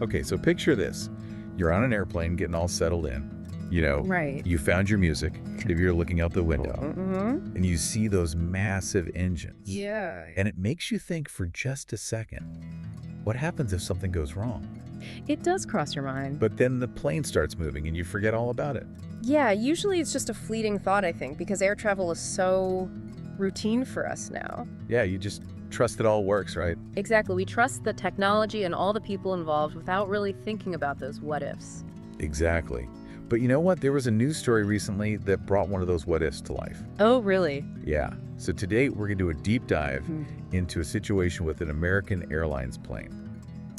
Okay, so picture this. You're on an airplane getting all settled in. Right. You found your music. Maybe you're looking out the window Mm-hmm. and you see those massive engines. Yeah. And it makes you think for just a second, what happens if something goes wrong? It does cross your mind. But then the plane starts moving and you forget all about it. Yeah, usually it's just a fleeting thought, I think, because air travel is so routine for us now. Yeah, you just trust it all works, right? Exactly. We trust the technology and all the people involved without really thinking about those what-ifs. Exactly. But you know what? There was a news story recently that brought one of those what-ifs to life. Oh, really? Yeah. So today we're going to do a deep dive Hmm. into a situation with an American Airlines plane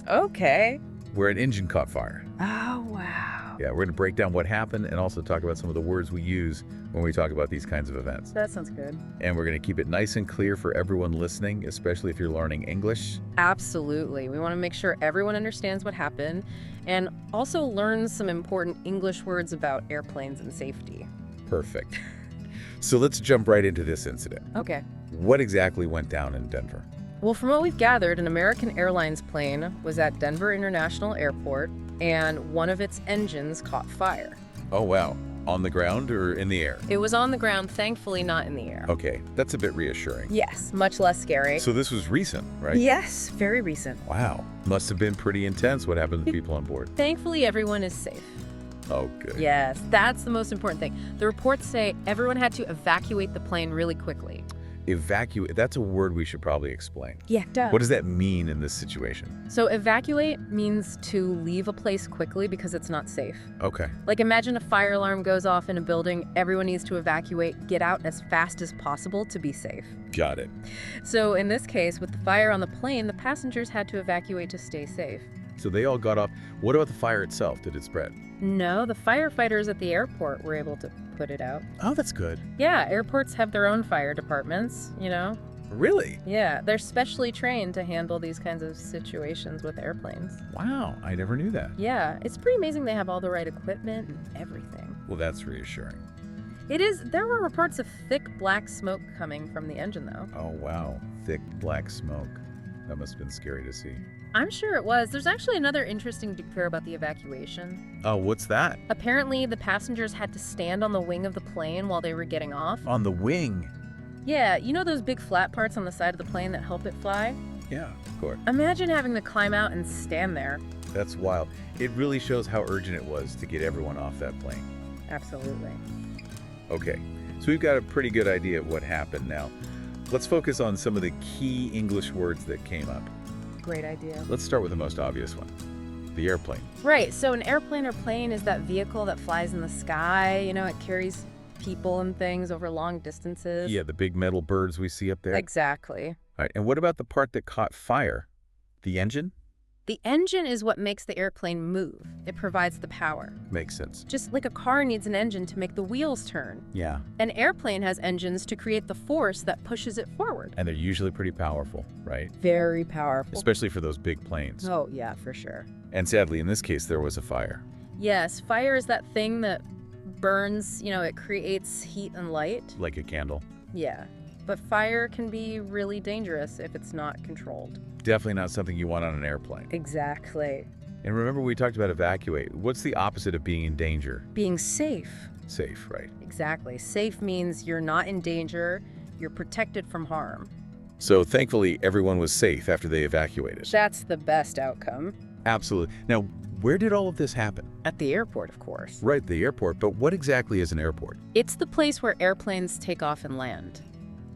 Okay. where an engine caught fire. Oh, wow. Yeah, we're going to break down what happened and also talk about some of the words we use when we talk about these kinds of events. That sounds good. And we're going to keep it nice and clear for everyone listening, especially if you're learning English. Absolutely. We want to make sure everyone understands what happened and also learn some important English words about airplanes and safety. Perfect. So let's jump right into this incident. Okay. What exactly went down in Denver? Well, from what we've gathered, an American Airlines plane was at Denver International Airport and one of its engines caught fire. Oh, wow. On the ground or in the air? It was on the ground, thankfully not in the air. Okay, that's a bit reassuring. Yes, much less scary. So this was recent, right? Yes, very recent. Wow. Must have been pretty intense what happened to the people on board. Thankfully, everyone is safe. Oh, good. Yes, that's the most important thing. The reports say everyone had to evacuate the plane really quickly. Evacuate, that's a word we should probably explain. Yeah, duh. What does that mean in this situation? So evacuate means to leave a place quickly because it's not safe. Okay. Like imagine a fire alarm goes off in a building, everyone needs to evacuate, get out as fast as possible to be safe. Got it. So in this case, with the fire on the plane, the passengers had to evacuate to stay safe. So they all got off. What about the fire itself? Did it spread? No, the firefighters at the airport were able to put it out. Oh, that's good. Yeah, airports have their own fire departments, Really? Yeah, they're specially trained to handle these kinds of situations with airplanes. Wow, I never knew that. Yeah, it's pretty amazing they have all the right equipment and everything. Well, that's reassuring. It is. There were reports of thick black smoke coming from the engine, though. Oh, wow. Thick black smoke. That must have been scary to see. I'm sure it was. There's actually another interesting detail about the evacuation. Oh, what's that? Apparently, the passengers had to stand on the wing of the plane while they were getting off. On the wing. Yeah, you know those big flat parts on the side of the plane that help it fly? Yeah, of course. Imagine having to climb out and stand there. That's wild. It really shows how urgent it was to get everyone off that plane. Absolutely. Okay, so we've got a pretty good idea of what happened now. Let's focus on some of the key English words that came up. Great idea. Let's start with the most obvious one, the airplane. Right, so an airplane or plane is that vehicle that flies in the sky. It carries people and things over long distances. Yeah, the big metal birds we see up there. Exactly. All right, and what about the part that caught fire? The engine? The engine is what makes the airplane move. It provides the power. Makes sense. Just like a car needs an engine to make the wheels turn. Yeah, An airplane has engines to create the force that pushes it forward. and they're usually pretty powerful, right? Very powerful. Especially for those big planes. Oh, yeah, for sure. And sadly, in this case, there was a fire. Yes, fire is that thing that burns, it creates heat and light. Like a candle. Yeah, but fire can be really dangerous if it's not controlled. Definitely not something you want on an airplane. Exactly. And remember we talked about evacuate. What's the opposite of being in danger? Being safe. Safe, right? Exactly. Safe means you're not in danger, you're protected from harm. So thankfully, everyone was safe after they evacuated. That's the best outcome. Absolutely. Now, where did all of this happen? At the airport, of course. Right, the airport. But what exactly is an airport? It's the place where airplanes take off and land.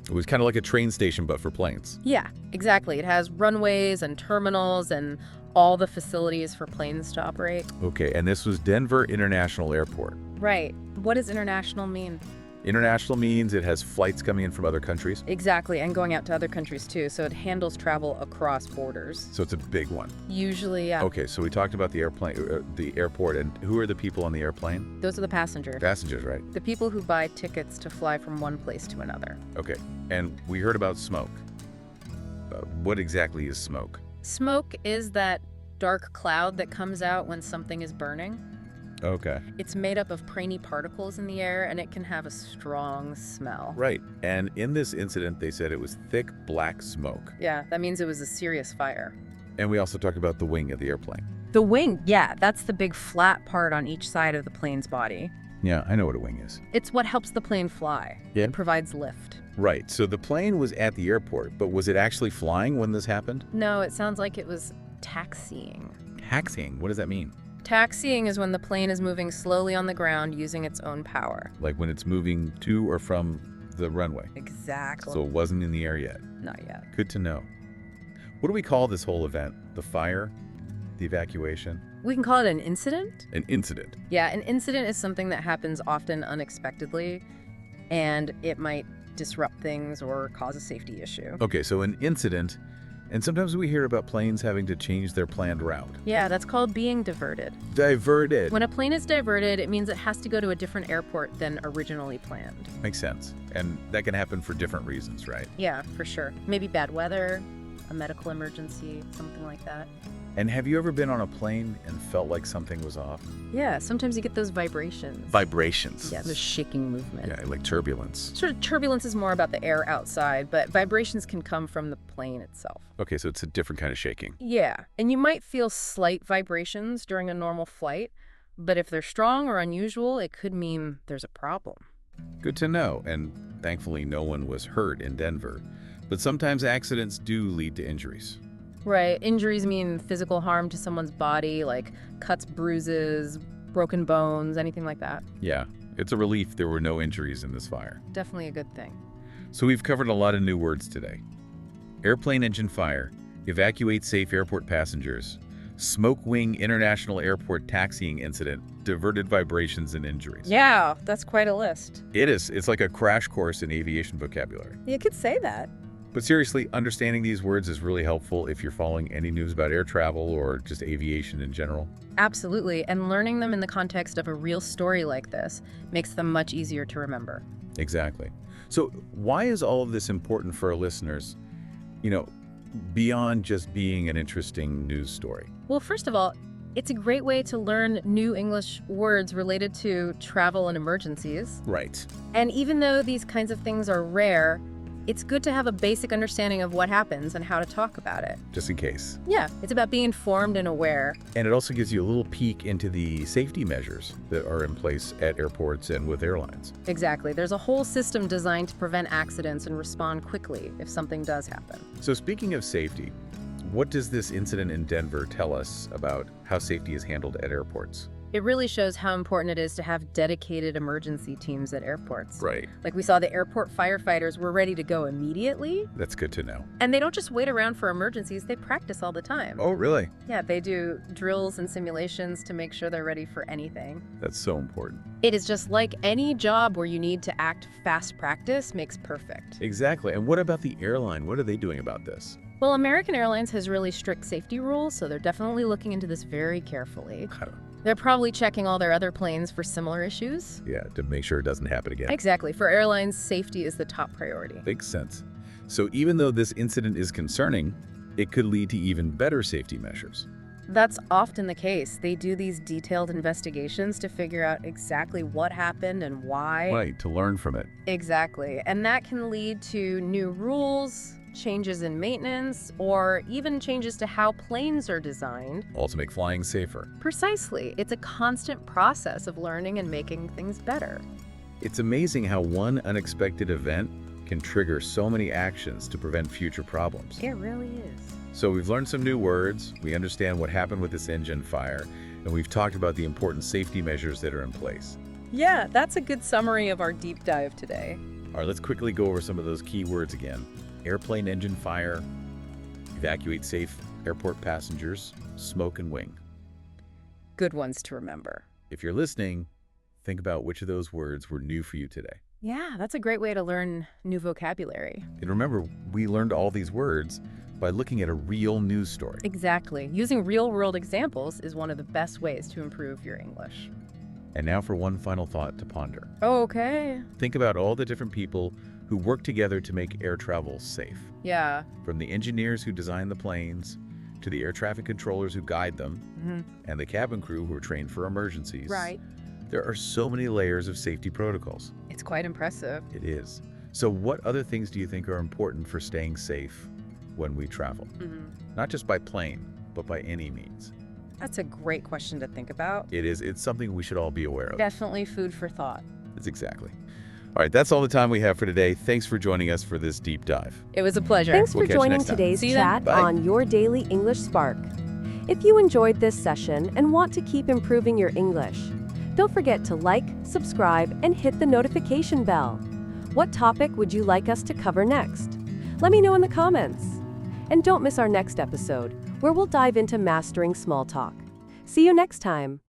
It was kind of like a train station, but for planes. Yeah, exactly. It has runways and terminals and all the facilities for planes to operate. Okay, and this was Denver International Airport. Right. What does international mean? International means it has flights coming in from other countries. Exactly, and going out to other countries too, so it handles travel across borders. So it's a big one. Usually, yeah. Okay, so we talked about the airport, and who are the people on the airplane? Those are the passengers. Passengers, right? The people who buy tickets to fly from one place to another. Okay, and we heard about smoke. What exactly is smoke? Smoke is that dark cloud that comes out when something is burning. Okay. It's made up of brainy particles in the air, and it can have a strong smell. Right, and in this incident, they said it was thick black smoke. Yeah, that means it was a serious fire. And we also talked about the wing of the airplane. The wing, yeah, that's the big flat part on each side of the plane's body. Yeah, I know what a wing is. It's what helps the plane fly. Yeah. It provides lift. Right, so the plane was at the airport, but was it actually flying when this happened? No, it sounds like it was taxiing. Taxiing, what does that mean? Taxiing is when the plane is moving slowly on the ground using its own power. Like when it's moving to or from the runway. Exactly. So it wasn't in the air yet. Not yet. Good to know. What do we call this whole event? The fire? The evacuation? We can call it an incident. An incident. Yeah, an incident is something that happens often unexpectedly, and it might disrupt things or cause a safety issue. Okay, so an incident, and sometimes we hear about planes having to change their planned route. Yeah, that's called being diverted. Diverted. When a plane is diverted, it means it has to go to a different airport than originally planned. Makes sense. And that can happen for different reasons, right? Yeah, for sure. Maybe bad weather, a medical emergency, something like that. And have you ever been on a plane and felt like something was off? Yeah, sometimes you get those vibrations. Vibrations. Yeah, the shaking movement. Yeah, like turbulence. Sort of turbulence is more about the air outside, but vibrations can come from the plane itself. Okay, so it's a different kind of shaking. Yeah, and you might feel slight vibrations during a normal flight, but if they're strong or unusual, it could mean there's a problem. Good to know, and thankfully no one was hurt in Denver. But sometimes accidents do lead to injuries. Right, injuries mean physical harm to someone's body, like cuts, bruises, broken bones, anything like that. Yeah, it's a relief there were no injuries in this fire. Definitely a good thing. So we've covered a lot of new words today. Airplane engine fire, evacuate safe airport passengers, smoke wing international airport taxiing incident, diverted vibrations and injuries. Yeah, that's quite a list. It is. It's like a crash course in aviation vocabulary. You could say that. But seriously, understanding these words is really helpful if you're following any news about air travel or just aviation in general. Absolutely, and learning them in the context of a real story like this makes them much easier to remember. Exactly. So why is all of this important for our listeners, beyond just being an interesting news story? Well, first of all, it's a great way to learn new English words related to travel and emergencies. Right. And even though these kinds of things are rare, it's good to have a basic understanding of what happens and how to talk about it. Just in case. Yeah, it's about being informed and aware. And it also gives you a little peek into the safety measures that are in place at airports and with airlines. Exactly. There's a whole system designed to prevent accidents and respond quickly if something does happen. So speaking of safety, what does this incident in Denver tell us about how safety is handled at airports? It really shows how important it is to have dedicated emergency teams at airports. Right. Like we saw the airport firefighters were ready to go immediately. That's good to know. And they don't just wait around for emergencies, they practice all the time. Oh, really? Yeah, they do drills and simulations to make sure they're ready for anything. That's so important. It is just like any job where you need to act fast. Practice makes perfect. Exactly. And what about the airline? What are they doing about this? Well, American Airlines has really strict safety rules, so they're definitely looking into this very carefully. They're probably checking all their other planes for similar issues. Yeah, to make sure it doesn't happen again. Exactly. For airlines, safety is the top priority. Makes sense. So even though this incident is concerning, it could lead to even better safety measures. That's often the case. They do these detailed investigations to figure out exactly what happened and why. Right, to learn from it. Exactly. And that can lead to new rules, changes in maintenance, or even changes to how planes are designed. All to make flying safer. Precisely. It's a constant process of learning and making things better. It's amazing how one unexpected event can trigger so many actions to prevent future problems. It really is. So we've learned some new words, we understand what happened with this engine fire, and we've talked about the important safety measures that are in place. Yeah, that's a good summary of our deep dive today. All right, let's quickly go over some of those key words again. Airplane engine fire, evacuate safe airport passengers, smoke and wing. Good ones to remember. If you're listening, think about which of those words were new for you today. Yeah, that's a great way to learn new vocabulary. And remember, we learned all these words by looking at a real news story. Exactly. Using real-world examples is one of the best ways to improve your English. And now for one final thought to ponder. Okay. Think about all the different people who work together to make air travel safe. Yeah. From the engineers who design the planes, to the air traffic controllers who guide them, and the cabin crew who are trained for emergencies. Right. There are so many layers of safety protocols. It's quite impressive. It is. So what other things do you think are important for staying safe when we travel? Not just by plane, but by any means. That's a great question to think about. It is. It's something we should all be aware of. Definitely food for thought. That's exactly. All right, that's all the time we have for today. Thanks for joining us for this deep dive. It was a pleasure. Thanks for We'll catch you joining next time. today's See you then. chat Bye. on Your Daily English Spark. If you enjoyed this session and want to keep improving your English, don't forget to like, subscribe, and hit the notification bell. What topic would you like us to cover next? Let me know in the comments. And don't miss our next episode, where we'll dive into mastering small talk. See you next time.